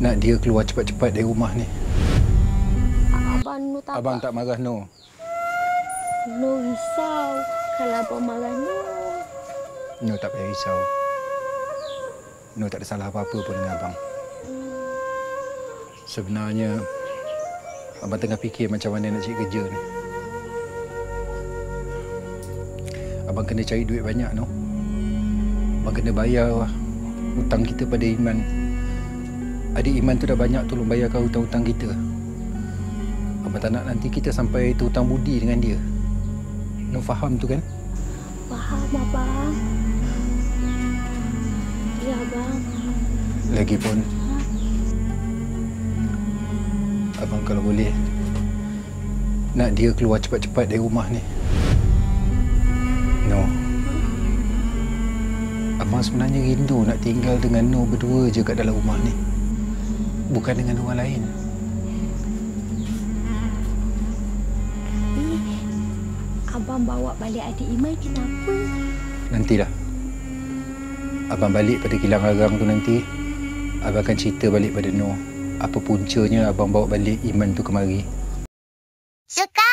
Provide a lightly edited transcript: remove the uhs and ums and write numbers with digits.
Nak dia keluar cepat-cepat dari rumah ni. Abang tak marah, No. No risau kalau abang marah No. No tak payah risau. No tak ada salah apa-apa pun dengan abang. Sebenarnya, abang tengah fikir macam mana nak cari kerja ni. Abang kena cari duit banyak, No. Abang kena bayar hutang kita pada Iman. Adik Iman tu dah banyak tolong bayarkan hutang-hutang kita. Abang tak nak nanti kita sampai terhutang budi dengan dia. No faham tu kan? Faham, abang. Ya, abang. Lagipun, abang kalau boleh, nak dia keluar cepat-cepat dari rumah ni. No. Abang sebenarnya rindu nak tinggal dengan No berdua je kat dalam rumah ni. Bukan dengan orang lain. Abang bawa balik adik Iman kenapa? Nantilah. Abang balik pada kilang arang tu nanti, abang akan cerita balik pada No apa puncanya abang bawa balik Iman tu kemari. Suka